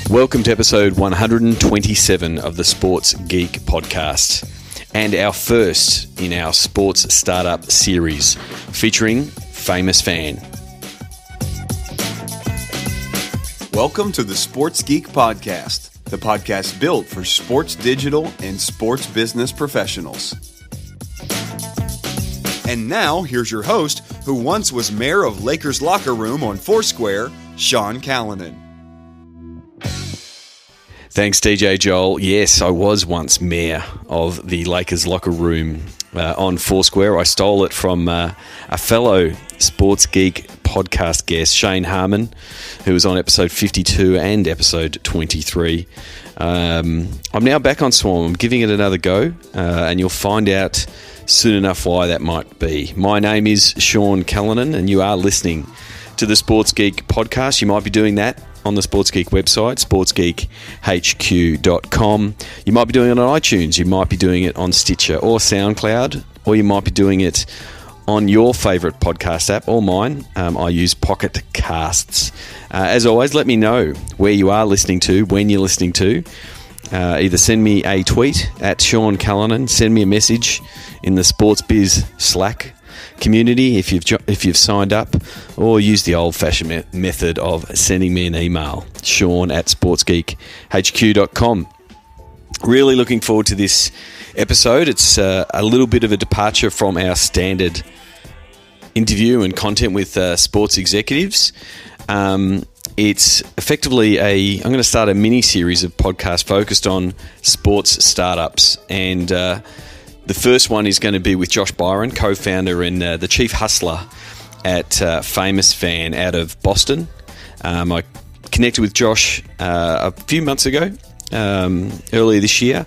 Welcome to episode 127 of the Sports Geek podcast, and our first in our Sports Startup series, featuring FamousFan. Welcome to the Sports Geek podcast, the podcast built for sports digital and sports business professionals. And now, here's your host, who once was mayor of Lakers locker room on Foursquare, Sean Callanan. Thanks, DJ Joel. Yes, I was once mayor of the Lakers locker room on Foursquare. I stole it from a fellow Sports Geek podcast guest, Shane Harmon, who was on episode 52 and episode 23. I'm now back on Swarm. I'm giving it another go, and you'll find out soon enough why that might be. My name is Sean Callanan, and you are listening to the Sports Geek podcast. You might be doing that on the Sports Geek website, sportsgeekhq.com. You might be doing it on iTunes, you might be doing it on Stitcher or SoundCloud, or you might be doing it on your favourite podcast app, or mine. I use Pocket Casts. As always, let me know where you are listening to, when you're listening to. Either send me a tweet at Sean Callanan, send me a message in the Sports Biz Slack community if you've signed up, or use the old-fashioned method of sending me an email, sean@sportsgeekhq.com. Really looking forward to this episode. It's a little bit of a departure from our standard interview and content with sports executives. It's effectively I'm going to start a mini-series of podcasts focused on sports startups, and the first one is going to be with Josh Biren, co-founder and the chief hustler at FamousFan out of Boston. I connected with Josh a few months ago, earlier this year,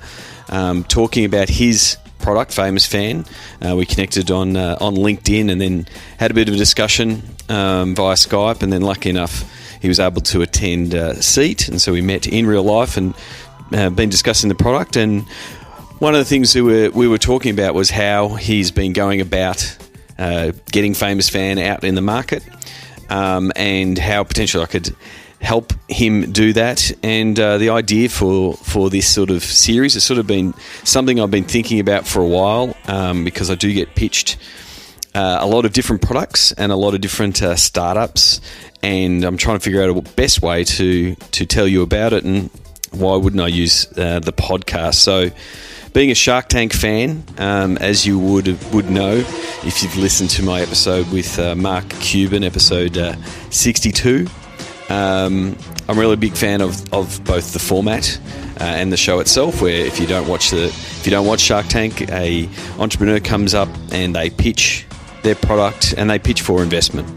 talking about his product, FamousFan. We connected on LinkedIn and then had a bit of a discussion via Skype, and then lucky enough he was able to attend a seat, and so we met in real life and been discussing the product. And one of the things we were talking about was how he's been going about getting FamousFan out in the market, and how potentially I could help him do that. And the idea for this sort of series has sort of been something I've been thinking about for a while, because I do get pitched a lot of different products and a lot of different startups, and I'm trying to figure out a best way to tell you about it, and why wouldn't I use the podcast. So being a Shark Tank fan, as you would know if you've listened to my episode with Mark Cuban, episode 62, I'm really a big fan of both the format and the show itself. Where if you don't watch Shark Tank, a entrepreneur comes up and they pitch their product and they pitch for investment.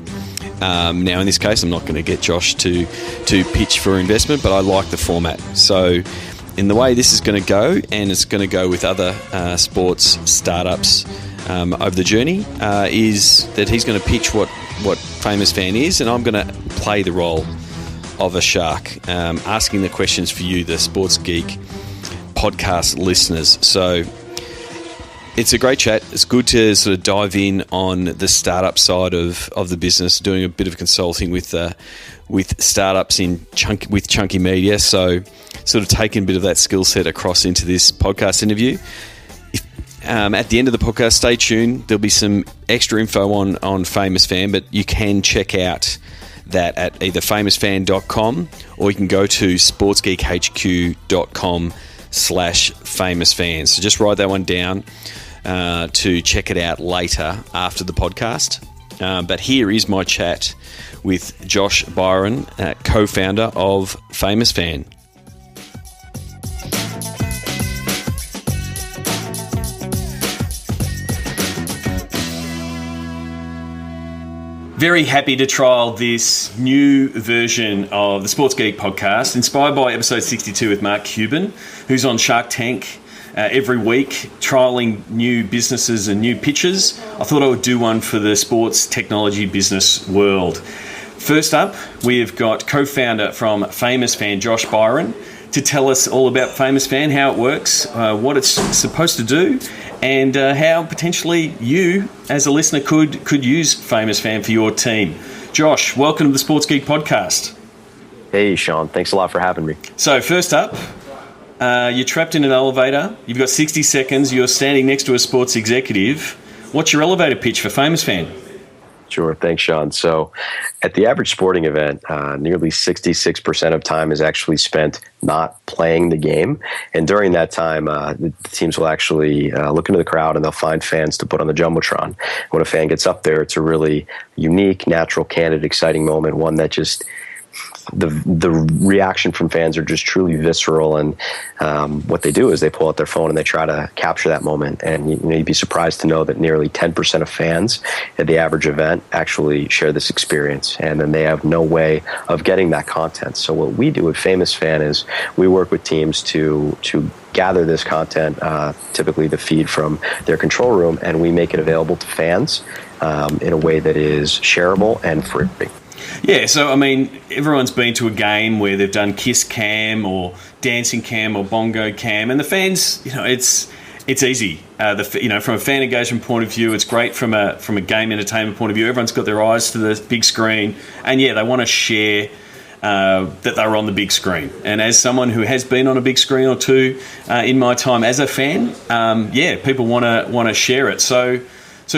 Now in this case, I'm not going to get Josh to pitch for investment, but I like the format. So in the way this is going to go, and it's going to go with other sports startups over the journey, is that he's going to pitch what FamousFan is, and I'm going to play the role of a shark, asking the questions for you, the Sports Geek podcast listeners. So it's a great chat. It's good to sort of dive in on the startup side of the business, doing a bit of consulting with startups with Chunky Media. So sort of taking a bit of that skill set across into this podcast interview. At the end of the podcast, stay tuned. There'll be some extra info on FamousFan, but you can check out that at either famousfan.com, or you can go to sportsgeekhq.com/FamousFan. So just write that one down to check it out later after the podcast. But here is my chat with Josh Biren, co-founder of FamousFan. Very happy to trial this new version of the Sports Geek podcast, inspired by episode 62 with Mark Cuban, who's on Shark Tank every week, trialing new businesses and new pitches. I thought I would do one for the sports technology business world. First up, we've got co-founder from FamousFan, Josh Biren, to tell us all about FamousFan, how it works, what it's supposed to do, and how potentially you, as a listener, could use FamousFan for your team. Josh, welcome to the Sports Geek podcast. Hey, Sean. Thanks a lot for having me. So first up, you're trapped in an elevator. You've got 60 seconds. You're standing next to a sports executive. What's your elevator pitch for FamousFan? Sure. Thanks, Sean. So at the average sporting event, nearly 66% of time is actually spent not playing the game. And during that time, the teams will actually look into the crowd and they'll find fans to put on the Jumbotron. When a fan gets up there, it's a really unique, natural, candid, exciting moment, one that just the reaction from fans are just truly visceral, and what they do is they pull out their phone and they try to capture that moment. And you'd be surprised to know that nearly 10% of fans at the average event actually share this experience, and then they have no way of getting that content. So what we do at FamousFan is we work with teams to gather this content, typically the feed from their control room, and we make it available to fans in a way that is shareable and free. Yeah, so I mean, everyone's been to a game where they've done kiss cam or dancing cam or bongo cam, and the fans, it's easy. From a fan engagement point of view, it's great from a game entertainment point of view. Everyone's got their eyes to the big screen, and yeah, they want to share that they're on the big screen. And as someone who has been on a big screen or two in my time as a fan, people want to share it. So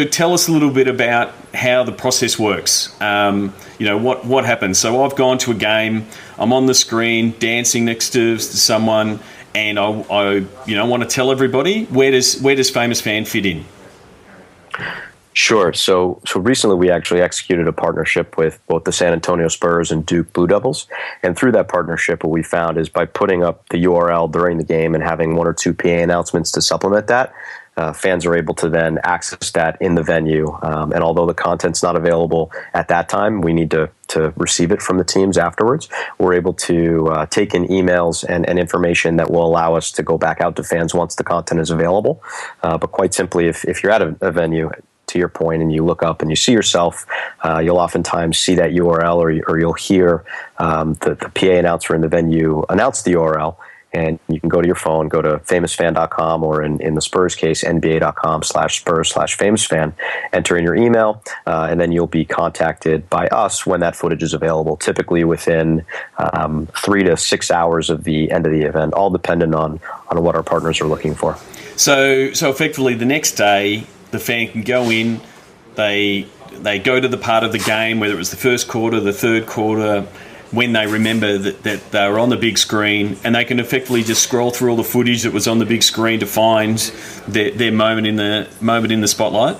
tell us a little bit about how the process works. What happens? So I've gone to a game. I'm on the screen dancing next to someone, and I want to tell everybody, where does FamousFan fit in? Sure. So recently we actually executed a partnership with both the San Antonio Spurs and Duke Blue Devils. And through that partnership, what we found is by putting up the URL during the game and having one or two PA announcements to supplement that, fans are able to then access that in the venue. And although the content's not available at that time, we need to receive it from the teams afterwards. We're able to take in emails and information that will allow us to go back out to fans once the content is available. But quite simply, if you're at a venue, to your point, and you look up and you see yourself, you'll oftentimes see that URL or you'll hear the PA announcer in the venue announce the URL. And you can go to your phone, go to famousfan.com, or in the Spurs case, nba.com/spurs/famousfan, enter in your email, and then you'll be contacted by us when that footage is available, typically within 3 to 6 hours of the end of the event, all dependent on what our partners are looking for. So effectively the next day, the fan can go in, they go to the part of the game, whether it was the first quarter, the third quarter, when they remember that they were on the big screen, and they can effectively just scroll through all the footage that was on the big screen to find their moment in the spotlight.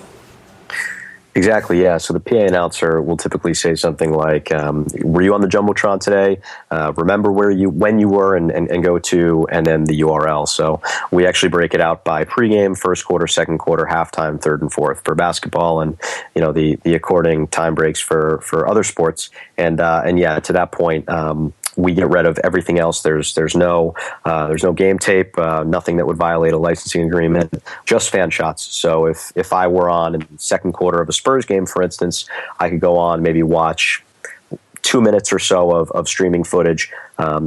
Exactly, yeah. So the PA announcer will typically say something like, were you on the Jumbotron today? Remember when you were and go to, and then the URL. So we actually break it out by pregame, first quarter, second quarter, halftime, third and fourth for basketball, and the according time breaks for other sports. And yeah, to that point, we get rid of everything else. There's no game tape, nothing that would violate a licensing agreement, just fan shots. So if I were on in the second quarter of a Spurs game, for instance, I could go on, maybe watch 2 minutes or so of streaming footage,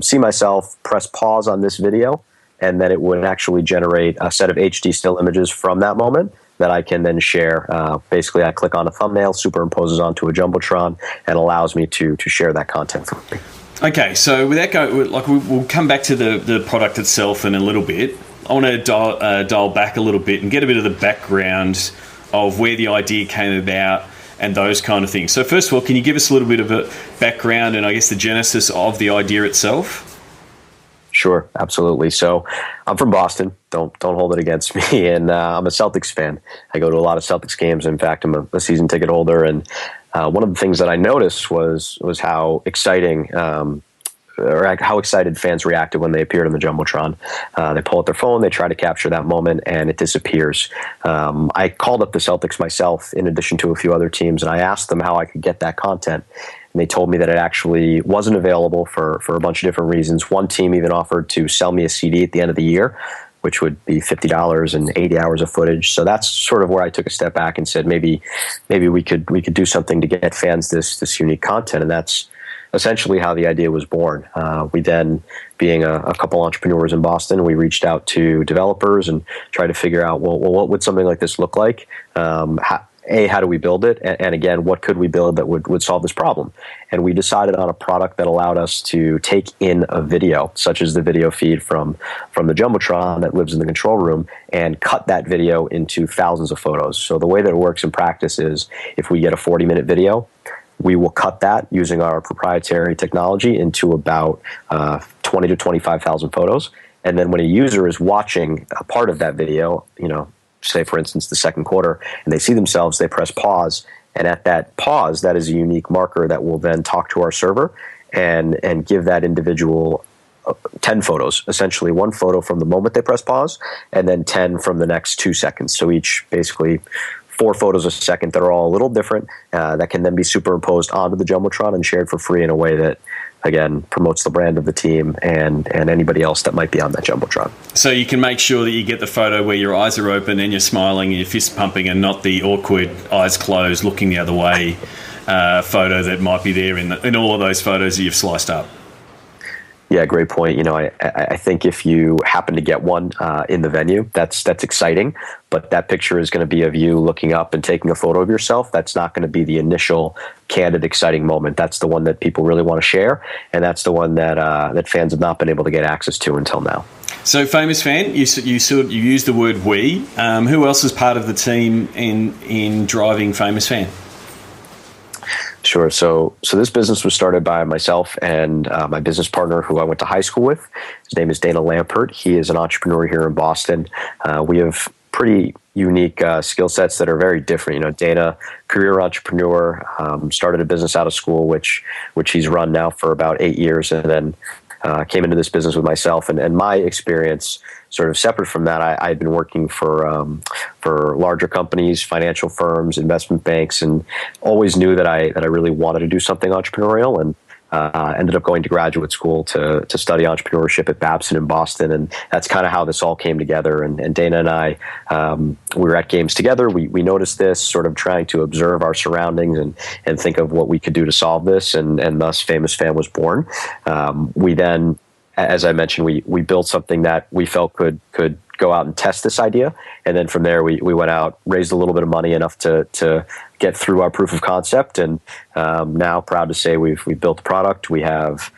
see myself, press pause on this video, and then it would actually generate a set of HD still images from that moment that I can then share. Basically, I click on a thumbnail, superimposes onto a Jumbotron, and allows me to share that content for free. Okay, so without going, we'll come back to the product itself in a little bit. I want to dial back a little bit and get a bit of the background of where the idea came about and those kind of things. So first of all, can you give us a little bit of a background and I guess the genesis of the idea itself? Sure, absolutely. So I'm from Boston. Don't hold it against me. And I'm a Celtics fan. I go to a lot of Celtics games. In fact, I'm a season ticket holder. And one of the things that I noticed was how exciting or how excited fans reacted when they appeared on the Jumbotron. They pull out their phone, they try to capture that moment, and it disappears. I called up the Celtics myself, in addition to a few other teams, and I asked them how I could get that content. And they told me that it actually wasn't available for a bunch of different reasons. One team even offered to sell me a CD at the end of the year, which would be $50 and 80 hours of footage. So that's sort of where I took a step back and said, maybe we could do something to get fans this unique content. And that's essentially how the idea was born. We then, being a couple entrepreneurs in Boston, we reached out to developers and tried to figure out, well, what would something like this look like? how do we build it? And again, what could we build that would solve this problem? And we decided on a product that allowed us to take in a video, such as the video feed from the Jumbotron that lives in the control room, and cut that video into thousands of photos. So the way that it works in practice is, if we get a 40-minute video, we will cut that using our proprietary technology into about 20 to 25,000 photos. And then when a user is watching a part of that video, say for instance the second quarter, and they see themselves, they press pause, and at that pause, that is a unique marker that will then talk to our server and give that individual 10 photos, essentially one photo from the moment they press pause, and then 10 from the next 2 seconds. So each basically 4 photos a second that are all a little different, that can then be superimposed onto the Jumbotron and shared for free in a way that, again, promotes the brand of the team and anybody else that might be on that Jumbotron. So you can make sure that you get the photo where your eyes are open and you're smiling and you're fist pumping, and not the awkward eyes closed looking the other way photo that might be there in all of those photos that you've sliced up. Yeah, great point. I think if you happen to get one in the venue, that's exciting. But that picture is going to be of you looking up and taking a photo of yourself. That's not going to be the initial candid, exciting moment. That's the one that people really want to share, and that's the one that fans have not been able to get access to until now. So, FamousFan, you used the word we. Who else is part of the team in driving FamousFan? Sure. So this business was started by myself and my business partner, who I went to high school with. His name is Dana Lampert. He is an entrepreneur here in Boston. We have pretty unique skill sets that are very different. Dana, career entrepreneur, started a business out of school, which he's run now for about 8 years, and then came into this business with myself. And my experience, sort of separate from that, I've been working for larger companies, financial firms, investment banks, and always knew that I really wanted to do something entrepreneurial, and ended up going to graduate school to study entrepreneurship at Babson in Boston. And that's kind of how this all came together. And Dana and I, we were at games together. We noticed this, sort of trying to observe our surroundings and think of what we could do to solve this. And thus FamousFan was born. We then, as I mentioned, we built something that we felt could go out and test this idea. And then from there, we went out, raised a little bit of money, enough to get through our proof of concept. And now, proud to say, we've built a product. We have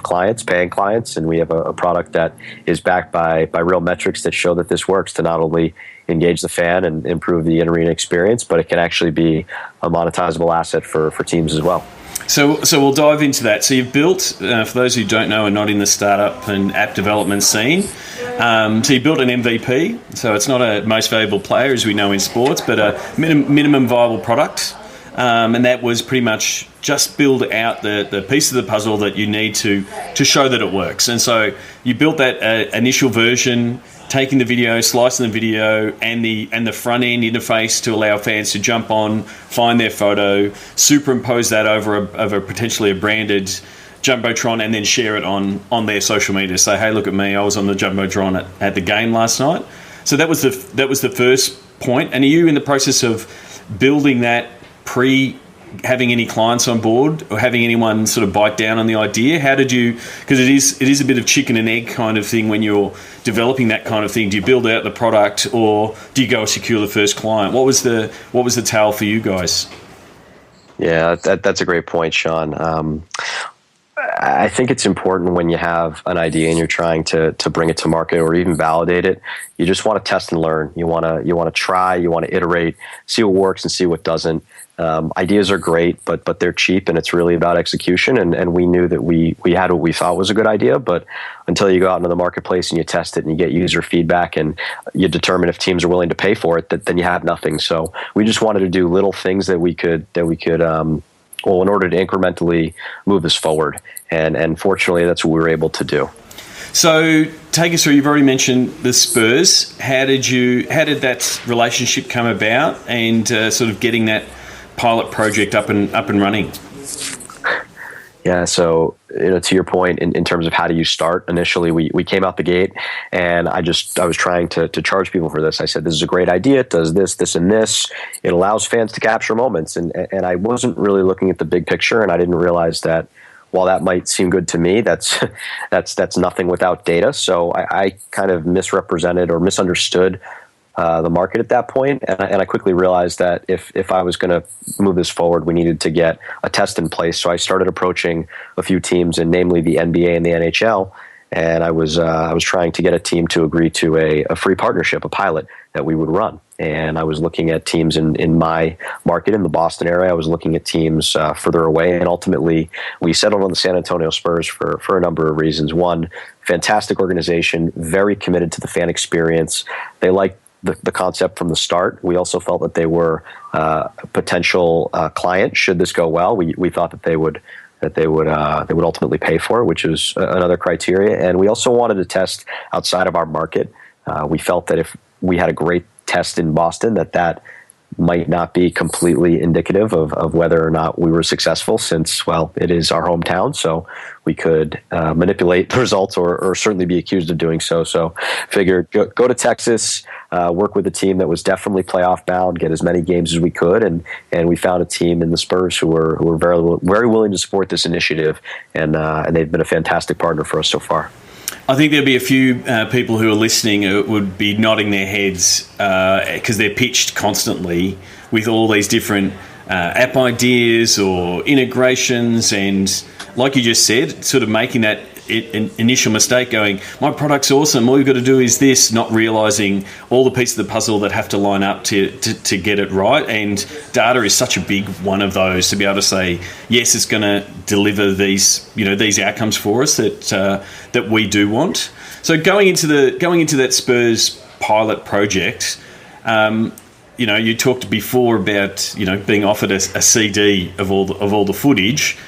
clients, paying clients, and we have a product that is backed by real metrics that show that this works to not only engage the fan and improve the in-arena experience, but it can actually be a monetizable asset for teams as well. So we'll dive into that. So you've built, for those who don't know and not in the startup and app development scene, so you built an MVP. So it's not a most valuable player, as we know in sports, but a minimum viable product. And that was pretty much just build out the piece of the puzzle that you need to show that it works. And so you built that initial version, taking the video, slicing the video, and the front end interface to allow fans to jump on, find their photo, superimpose that over potentially a branded Jumbotron, and then share it on their social media. Say, hey, look at me, I was on the Jumbotron at the game last night. So that was the first point. And are you in the process of building that pre having any clients on board, or having anyone sort of bite down on the idea? How did you, because it is a bit of chicken and egg kind of thing when you're developing that kind of thing. Do you build out the product, or do you go secure the first client? What was the tale for you guys? Yeah, that's a great point, Sean. I think it's important when you have an idea and you're trying to bring it to market or even validate it. You just want to test and learn. You want to try. You want to iterate, see what works and see what doesn't. Ideas are great, but they're cheap, and it's really about execution. And we knew that we had what we thought was a good idea, but until you go out into the marketplace and you test it and you get user feedback and you determine if teams are willing to pay for it, then you have nothing. So we just wanted to do little things that we could in order to incrementally move this forward. And fortunately, that's what we were able to do. So take us through, you've already mentioned the Spurs. How did that relationship come about, and sort of getting that pilot project up and running? Yeah, so to your point, in terms of how do you start, initially we came out the gate, and I was trying to charge people for this. I said, this is a great idea. It does this, this, and this. It allows fans to capture moments, and I wasn't really looking at the big picture, and I didn't realize that while that might seem good to me, that's nothing without data. So I kind of misrepresented or misunderstood the market at that point. And I quickly realized that if I was going to move this forward, we needed to get a test in place. So I started approaching a few teams, and namely the NBA and the NHL. And I was trying to get a team to agree to a free partnership, a pilot that we would run. And I was looking at teams in my market in the Boston area. I was looking at teams further away. And ultimately, we settled on the San Antonio Spurs for a number of reasons. One, fantastic organization, very committed to the fan experience. They liked the concept from the start. We also felt that they were a potential client should this go well. We thought that they would ultimately pay for it, which is another criteria. And we also wanted to test outside of our market. We felt that if we had a great test in Boston, that might not be completely indicative of whether or not we were successful, since, well, it is our hometown, so we could manipulate the results or certainly be accused of doing so. So figured go to Texas, work with a team that was definitely playoff bound, get as many games as we could, and we found a team in the Spurs who were very willing to support this initiative, and they've been a fantastic partner for us so far. I think there'll be a few people who are listening who would be nodding their heads because they're pitched constantly with all these different app ideas or integrations, and like you just said, sort of making that initial mistake going, my product's awesome, all you've got to do is this, not realising all the pieces of the puzzle that have to line up to get it right. And data is such a big one of those, to be able to say, yes, it's going to deliver these outcomes for us that we do want. So going into that Spurs pilot project, you talked before about being offered a CD of all the footage.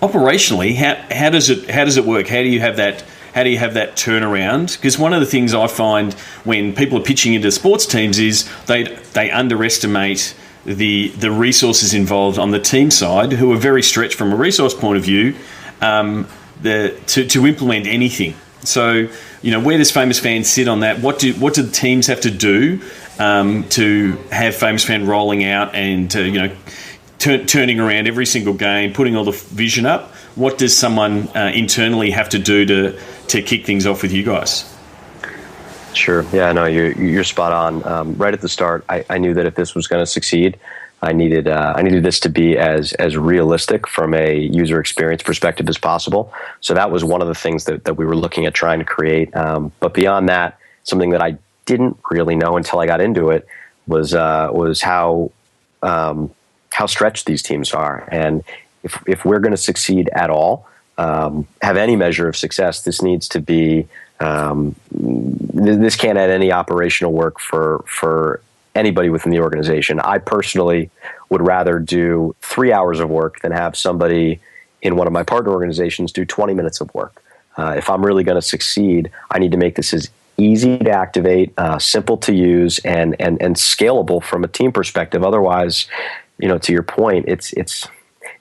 Operationally, how does it work? How do you have that turnaround? Because one of the things I find when people are pitching into sports teams is they underestimate the resources involved on the team side, who are very stretched from a resource point of view, to implement anything. So, where does FamousFan sit on that? What do the teams have to do to have FamousFan rolling out and turning around every single game, putting all the vision up? What does someone internally have to do to kick things off with you guys? Sure. Yeah, no, you're spot on. Right at the start, I knew that if this was going to succeed, I needed this to be as realistic from a user experience perspective as possible. So that was one of the things that we were looking at trying to create. But beyond that, something that I didn't really know until I got into it was how stretched these teams are. And if we're going to succeed at all, have any measure of success, this needs to be, this can't add any operational work for anybody within the organization. I personally would rather do 3 hours of work than have somebody in one of my partner organizations do 20 minutes of work. If I'm really going to succeed, I need to make this as easy to activate, simple to use, and scalable from a team perspective. Otherwise, to your point, it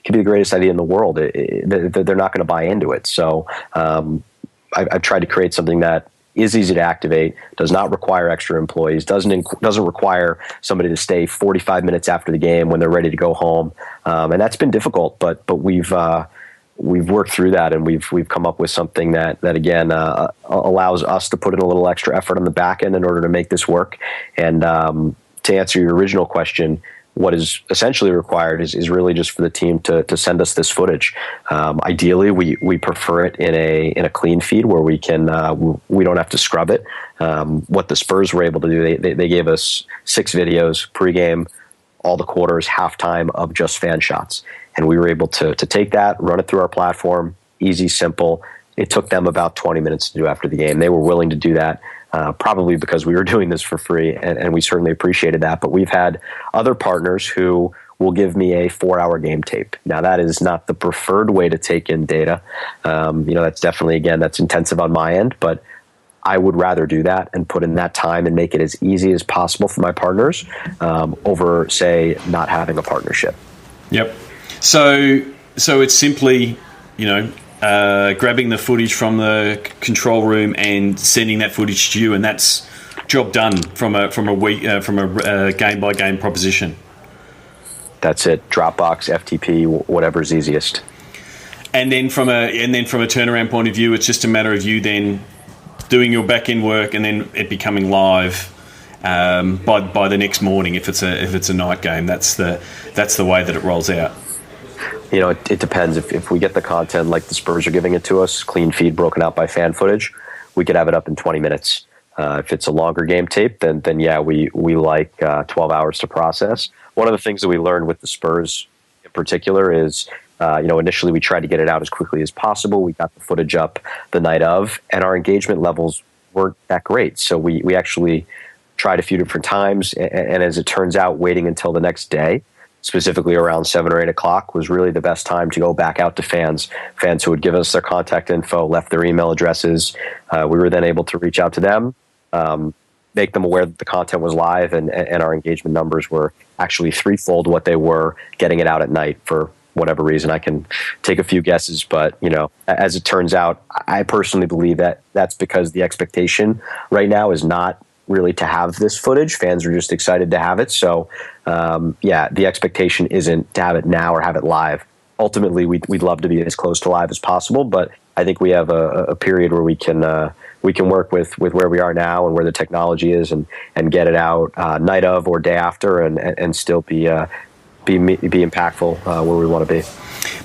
could be the greatest idea in the world. They're not going to buy into it. So I've tried to create something that is easy to activate, does not require extra employees, doesn't require somebody to stay 45 minutes after the game when they're ready to go home, and that's been difficult. But we've worked through that, and we've come up with something that again allows us to put in a little extra effort on the back end in order to make this work. And to answer your original question, what is essentially required is really just for the team to send us this footage. Ideally, we prefer it in a clean feed where we can we don't have to scrub it. What the Spurs were able to do, they gave us 6 videos pregame, all the quarters, halftime of just fan shots, and we were able to take that, run it through our platform, easy, simple. It took them about 20 minutes to do after the game. They were willing to do that. Probably because we were doing this for free, and we certainly appreciated that. But we've had other partners who will give me a 4-hour game tape. Now, that is not the preferred way to take in data. That's definitely, again, that's intensive on my end, but I would rather do that and put in that time and make it as easy as possible for my partners over, say, not having a partnership. Yep. So it's simply, grabbing the footage from the control room and sending that footage to you, and that's job done from a game by game proposition. That's it. Dropbox, FTP, whatever's easiest. And then from a turnaround point of view, it's just a matter of you then doing your back end work and then it becoming live. by the next morning if it's a night game. That's the way that it rolls out. It depends. If we get the content like the Spurs are giving it to us, clean feed broken out by fan footage, we could have it up in 20 minutes. If it's a longer game tape, then yeah, we like 12 hours to process. One of the things that we learned with the Spurs in particular is, initially we tried to get it out as quickly as possible. We got the footage up the night of, and our engagement levels weren't that great. So we actually tried a few different times, and as it turns out, waiting until the next day, specifically around 7 or 8 o'clock, was really the best time to go back out to fans who would give us their contact info, left their email addresses. We were then able to reach out to them, make them aware that the content was live, and our engagement numbers were actually threefold what they were getting it out at night for whatever reason. I can take a few guesses, but as it turns out, I personally believe that that's because the expectation right now is not really to have this footage. Fans are just excited to have it. So, the expectation isn't to have it now or have it live. Ultimately, we'd love to be as close to live as possible, but I think we have a period where we can work with where we are now and where the technology is, and get it out night of or day after, and still be impactful where we want to be.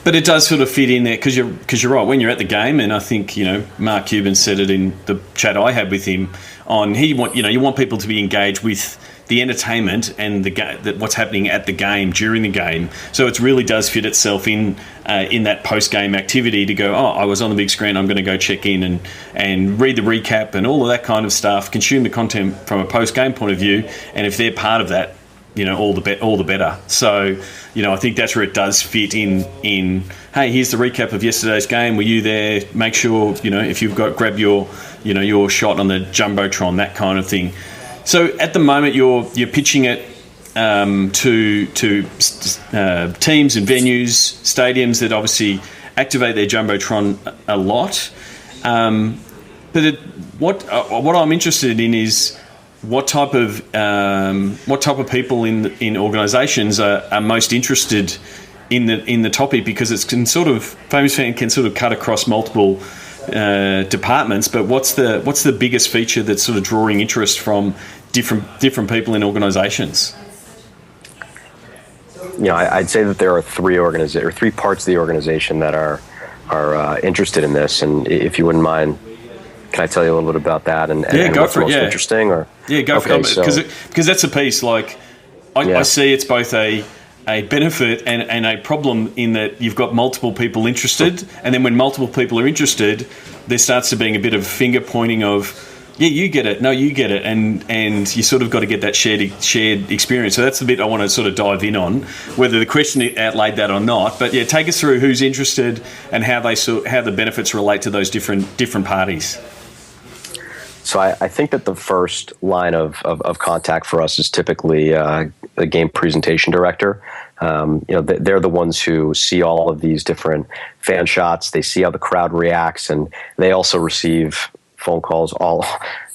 But it does sort of fit in there because you're right. When you're at the game, and I think Mark Cuban said it in the chat I had with him you want people to be engaged with the entertainment and what's happening at the game during the game. So it really does fit itself in that post game activity to go, I was on the big screen, I'm going to go check in and read the recap and all of that kind of stuff. Consume the content from a post game point of view, and if they're part of that, all the better. So, I think that's where it does fit in. Hey, here's the recap of yesterday's game. Were you there? Make sure if you've grab your shot on the jumbotron, that kind of thing. So at the moment, you're pitching it to teams and venues, stadiums that obviously activate their jumbotron a lot. But what I'm interested in is what type of people in organisations are most interested in the topic, because it's FamousFan can sort of cut across multiple departments. But what's the biggest feature that's sort of drawing interest from different people in organisations? I'd say that there are three parts of the organization that are interested in this, and if you wouldn't mind, can I tell you a little bit about that and go what's for it? most Yeah, interesting? Or go for it, because that's a piece. I see it's both a benefit and a problem in that you've got multiple people interested, and then when multiple people are interested, there starts to being a bit of finger pointing of, you get it, no, you get it, and you sort of got to get that shared experience. So that's the bit I want to sort of dive in on, whether the question outlaid that or not. But yeah, take us through who's interested and how the benefits relate to those different parties. So I think that the first line of contact for us is typically a game presentation director. They're the ones who see all of these different fan shots. They see how the crowd reacts, and they also receive phone calls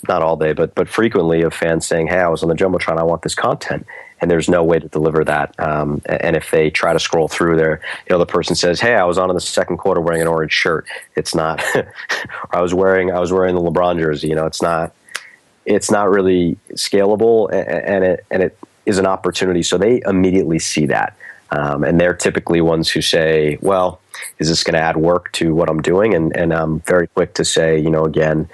not all day, but frequently, of fans saying, "Hey, I was on the jumbotron. I want this content." And there's no way to deliver that. And if they try to scroll through there, the person says, "Hey, I was on in the second quarter wearing an orange shirt." It's not. I was wearing the LeBron jersey. It's not really scalable, and it is an opportunity. So they immediately see that, and they're typically ones who say, "Well, is this going to add work to what I'm doing?" And I'm very quick to say, again,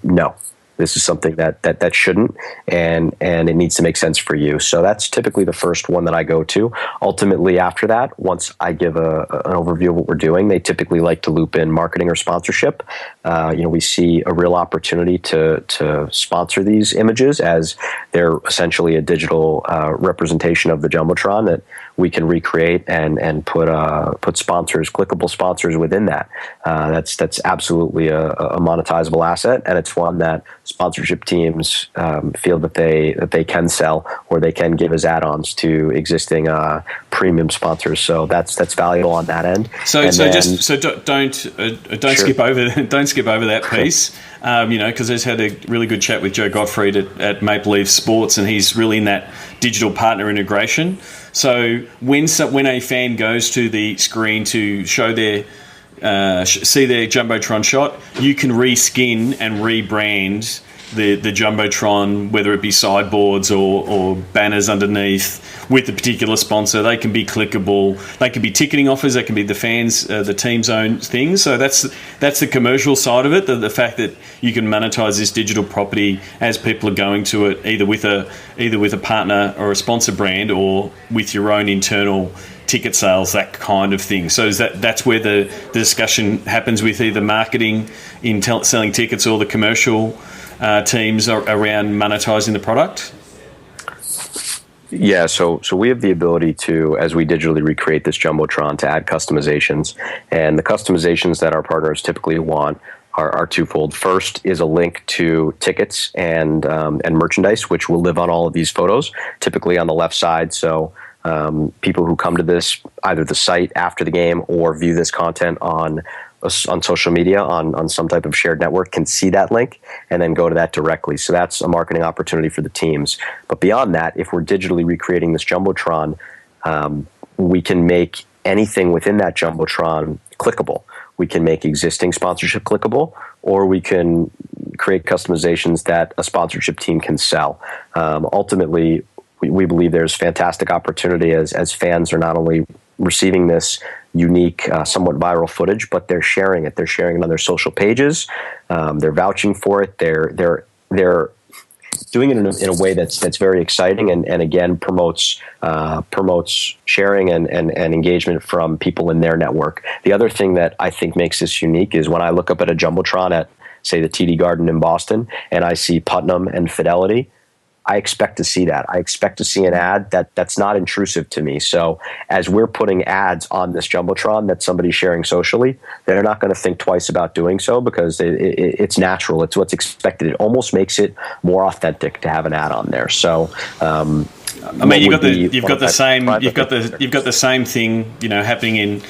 no. This is something that shouldn't, and it needs to make sense for you. So that's typically the first one that I go to. Ultimately, after that, once I give an overview of what we're doing, they typically like to loop in marketing or sponsorship. We see a real opportunity to sponsor these images, as they're essentially a digital representation of the jumbotron that we can recreate and put sponsors, clickable sponsors within that. That's absolutely a monetizable asset, and it's one that sponsorship teams feel that they can sell, or they can give as add-ons to existing premium sponsors. So that's valuable on that end. Don't skip over that piece. Because I just had a really good chat with Joe Gottfried at Maple Leaf Sports, and he's really in that digital partner integration. So when a fan goes to the screen to show see their jumbotron shot, you can reskin and rebrand the Jumbotron, whether it be sideboards or banners underneath with the particular sponsor. They can be clickable. They can be ticketing offers. They can be the fans, the team's own things. So that's the commercial side of it. The fact that you can monetize this digital property as people are going to it, either with a partner or a sponsor brand, or with your own internal ticket sales, that kind of thing. So that's where the discussion happens with either marketing in selling tickets or the commercial teams around monetizing the product? Yeah, so we have the ability to, as we digitally recreate this Jumbotron, to add customizations. And the customizations that our partners typically want are twofold. First is a link to tickets and merchandise, which will live on all of these photos, typically on the left side. So people who come to this, either the site after the game or view this content on social media, on some type of shared network, can see that link and then go to that directly. So that's a marketing opportunity for the teams. But beyond that, if we're digitally recreating this Jumbotron, we can make anything within that Jumbotron clickable. We can make existing sponsorship clickable, or we can create customizations that a sponsorship team can sell. Ultimately, we believe there's fantastic opportunity as fans are not only receiving this unique, somewhat viral footage, but they're sharing it. They're sharing it on their social pages. They're vouching for it. They're doing it in a way that's very exciting and again promotes sharing and engagement from people in their network. The other thing that I think makes this unique is when I look up at a Jumbotron at, say, the TD Garden in Boston, and I see Putnam and Fidelity, I expect to see that. I expect to see an ad that's not intrusive to me. So as we're putting ads on this Jumbotron that somebody's sharing socially, they're not going to think twice about doing so because it's natural. It's what's expected. It almost makes it more authentic to have an ad on there. So, I mean, you've got the same thing, happening in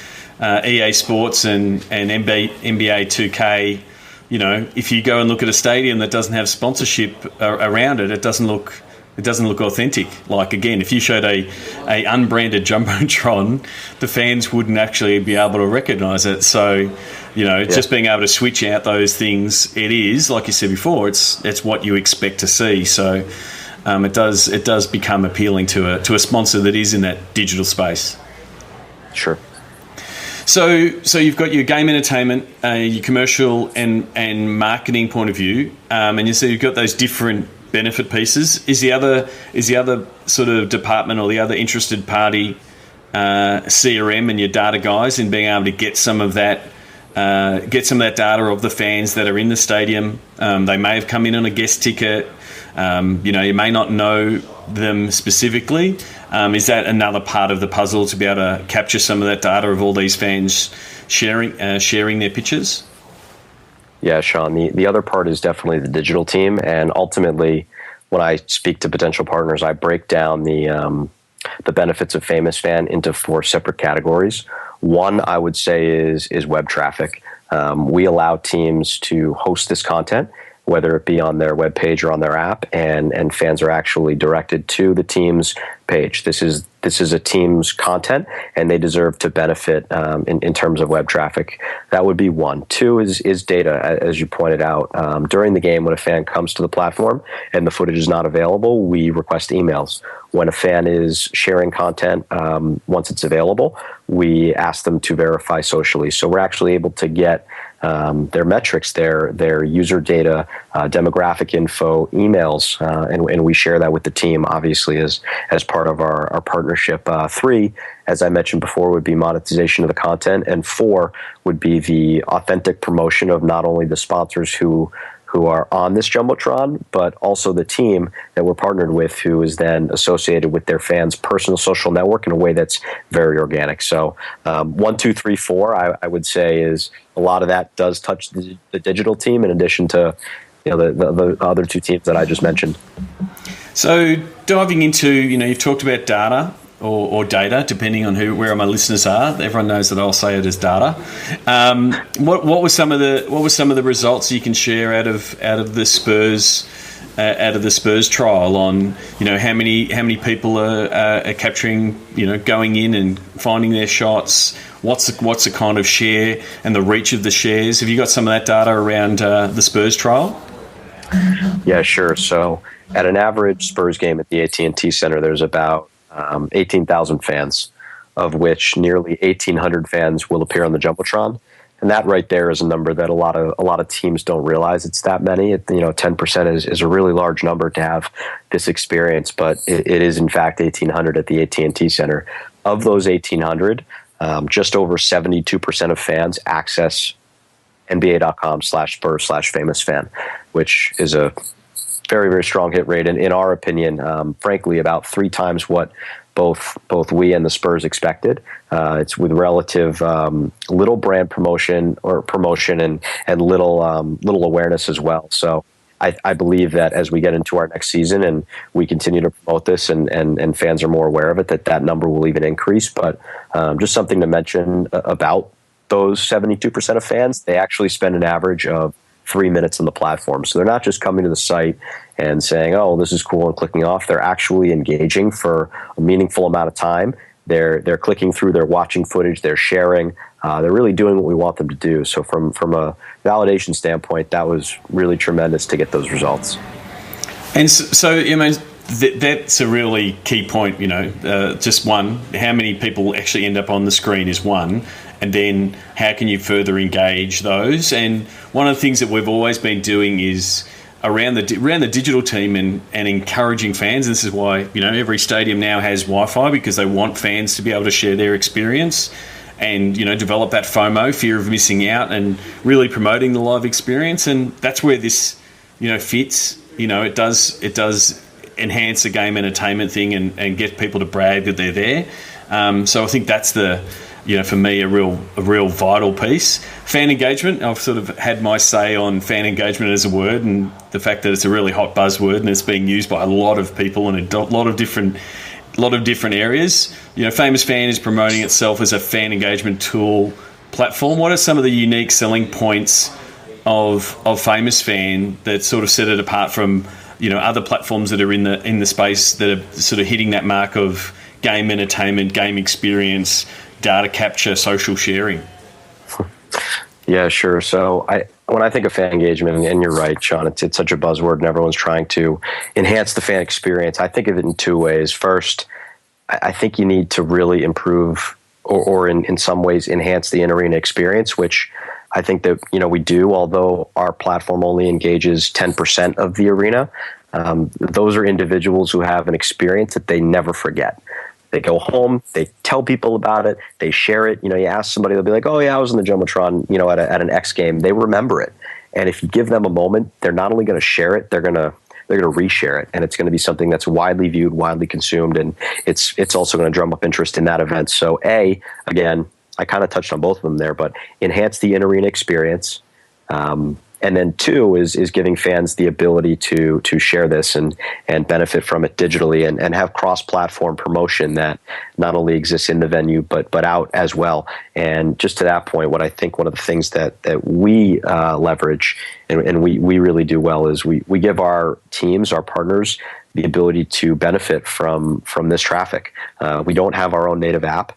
EA Sports and NBA 2K. If you go and look at a stadium that doesn't have sponsorship around it, it doesn't look authentic. Like, again, if you showed a unbranded Jumbotron, the fans wouldn't actually be able to recognise it. So, just being able to switch out those things, it is, like you said before, it's what you expect to see. So it does become appealing to a sponsor that is in that digital space. Sure. So you've got your game entertainment, your commercial and marketing point of view, and you see you've got those different benefit pieces. Is the other sort of department or the other interested party CRM and your data guys in being able to get some of that data of the fans that are in the stadium? They may have come in on a guest ticket. You may not know them specifically. Is that another part of the puzzle to be able to capture some of that data of all these fans sharing their pictures? Yeah, Sean, the other part is definitely the digital team. And ultimately, when I speak to potential partners, I break down the benefits of FamousFan into 4 separate categories. One, I would say, is web traffic. We allow teams to host this content, whether it be on their webpage or on their app, and fans are actually directed to the team's page. This is a team's content, and they deserve to benefit in terms of web traffic. That would be one. 2 is data, as you pointed out. During the game, when a fan comes to the platform and the footage is not available, we request emails. When a fan is sharing content, once it's available, we ask them to verify socially. So we're actually able to get their metrics, their user data, demographic info, emails, and we share that with the team, obviously, as part of our partnership. 3, as I mentioned before, would be monetization of the content, and 4 would be the authentic promotion of not only the sponsors who are on this Jumbotron, but also the team that we're partnered with, who is then associated with their fans' personal social network in a way that's very organic. So 1, 2, 3, 4, I would say, is a lot of that does touch the digital team in addition to the other 2 teams that I just mentioned. So diving into, you've talked about data or data, depending on where my listeners are. Everyone knows that I'll say it as data. What were some of the results you can share out of the Spurs trial on how many people are capturing, going in and finding their shots? What's the kind of share and the reach of the shares? Have you got some of that data around the Spurs trial? Yeah, sure. So at an average Spurs game at the AT&T Center, there's about 18,000 fans, of which nearly 1,800 fans will appear on the Jumbotron. And that right there is a number that a lot of teams don't realize it's that many. 10% is a really large number to have this experience, but it is in fact 1,800 at the AT&T Center. Of those 1,800, just over 72% of fans access nba.com/Spurs/FamousFan, which is a very, very strong hit rate. And in our opinion, frankly, about 3 times what both we and the Spurs expected. It's with relative little brand promotion and little awareness as well. So I believe that as we get into our next season and we continue to promote this and fans are more aware of it, that number will even increase. But just something to mention about those 72% of fans, they actually spend an average of 3 minutes on the platform. So they're not just coming to the site and saying, oh, this is cool, and clicking off. They're actually engaging for a meaningful amount of time. They're clicking through, they're watching footage, they're sharing. They're really doing what we want them to do. So from a validation standpoint, that was really tremendous to get those results. And so that's a really key point, just one, how many people actually end up on the screen is one, and then how can you further engage those? And one of the things that we've always been doing is around the digital team and encouraging fans. This is why, every stadium now has Wi-Fi, because they want fans to be able to share their experience and, develop that FOMO, fear of missing out, and really promoting the live experience. And that's where this, fits. It does enhance the game entertainment thing and get people to brag that they're there. So I think that's for me, a real vital piece. Fan engagement, I've sort of had my say on fan engagement as a word, and the fact that it's a really hot buzzword and it's being used by a lot of people in a lot of different areas. FamousFan is promoting itself as a fan engagement tool platform. What are some of the unique selling points of FamousFan that sort of set it apart from other platforms that are in the space that are sort of hitting that mark of game entertainment, game experience, data capture, social sharing? Yeah, sure. So when I think of fan engagement, and you're right, Sean, it's such a buzzword and everyone's trying to enhance the fan experience. I think of it in 2 ways. First, I think you need to really improve or in some ways enhance the in-arena experience, which I think that, we do, although our platform only engages 10% of the arena. Those are individuals who have an experience that they never forget. They go home, they tell people about it, they share it. You ask somebody, they'll be like, oh yeah, I was in the Jumbotron, at an X game. They remember it. And if you give them a moment, they're not only going to share it, they're going to reshare it. And it's going to be something that's widely viewed, widely consumed. And it's also going to drum up interest in that event. So again, I kind of touched on both of them there, but enhance the in-arena experience. And then 2 is giving fans the ability to share this and benefit from it digitally and have cross-platform promotion that not only exists in the venue but out as well. And just to that point, what I think one of the things that we leverage and we really do well is we give our teams, our partners, the ability to benefit from this traffic. We don't have our own native app.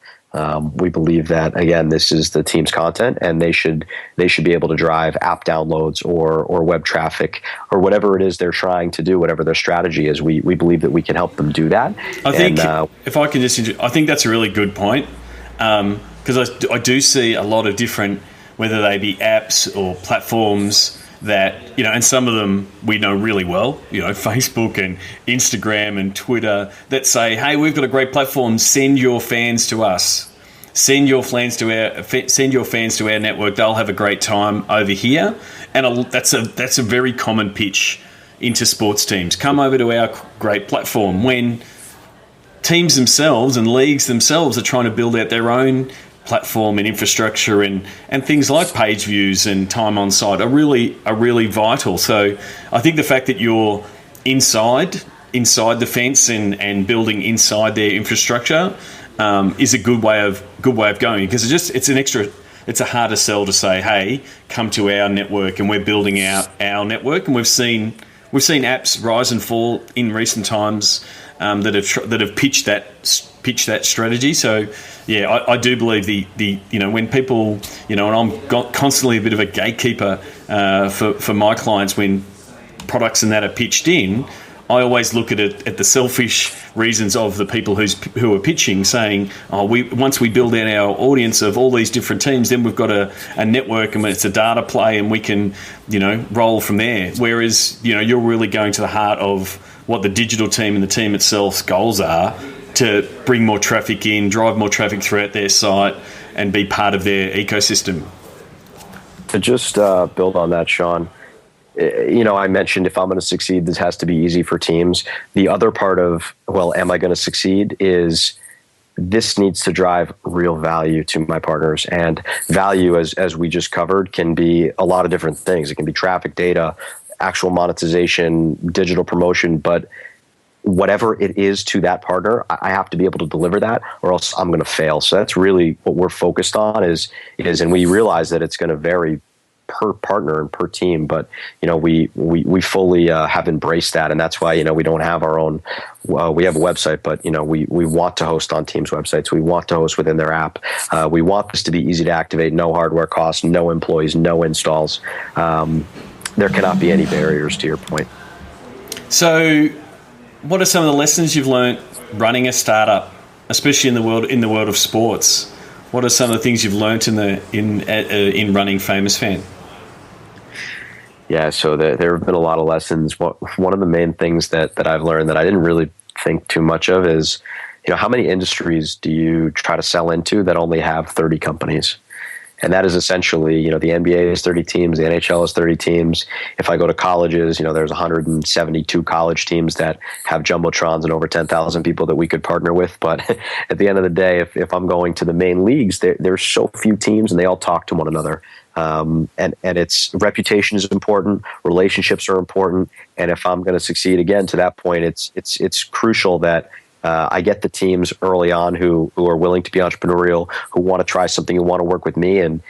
We believe that, again, this is the team's content, and they should be able to drive app downloads or web traffic or whatever it is they're trying to do, whatever their strategy is. We believe that we can help them do that. I think if I can I think that's a really good point, because I do see a lot of different, whether they be apps or platforms that, and some of them we know really well, Facebook and Instagram and Twitter, that say, hey, we've got a great platform, send your fans to us. Send your fans to our network. They'll have a great time over here. And that's a very common pitch into sports teams. Come over to our great platform, when teams themselves and leagues themselves are trying to build out their own platform and infrastructure, and things like page views and time on site are really vital. So I think the fact that you're inside the fence and building inside their infrastructure is a good way of going, because it's a harder sell to say, hey, come to our network and we're building out our network. And we've seen apps rise and fall in recent times that have pitched that strategy. So yeah, I do believe the when people, and I'm constantly a bit of a gatekeeper for my clients when products and that are pitched in, I always look at it at the selfish reasons of the people who are pitching, saying, once we build out our audience of all these different teams, then we've got a network and it's a data play and we can, roll from there. Whereas, you're really going to the heart of what the digital team and the team itself's goals are to bring more traffic in, drive more traffic throughout their site and be part of their ecosystem. To just build on that, Sean, I mentioned if I'm going to succeed, this has to be easy for teams. The other part of, am I going to succeed is this needs to drive real value to my partners. And value, as we just covered, can be a lot of different things. It can be traffic, data, actual monetization, digital promotion, but whatever it is to that partner, I have to be able to deliver that or else I'm going to fail. So that's really what we're focused on is, and we realize that it's going to vary per partner and per team, but we fully have embraced that, and that's why we don't have our own. We have a website, but we want to host on teams' websites. We want to host within their app. We want this to be easy to activate, no hardware costs, no employees, no installs. There cannot be any barriers, to your point. So, what are some of the lessons you've learned running a startup, especially in the world of sports? What are some of the things you've learned in running FamousFan? Yeah, so there have been a lot of lessons. One of the main things that I've learned that I didn't really think too much of is, how many industries do you try to sell into that only have 30 companies? And that is essentially, the NBA is 30 teams, the NHL is 30 teams. If I go to colleges, there's 172 college teams that have jumbotrons and over 10,000 people that we could partner with. But at the end of the day, if I'm going to the main leagues, there's so few teams and they all talk to one another. And it's reputation is important, relationships are important, and if I'm going to succeed again, to that point, it's crucial that I get the teams early on who are willing to be entrepreneurial, who want to try something, who want to work with me, and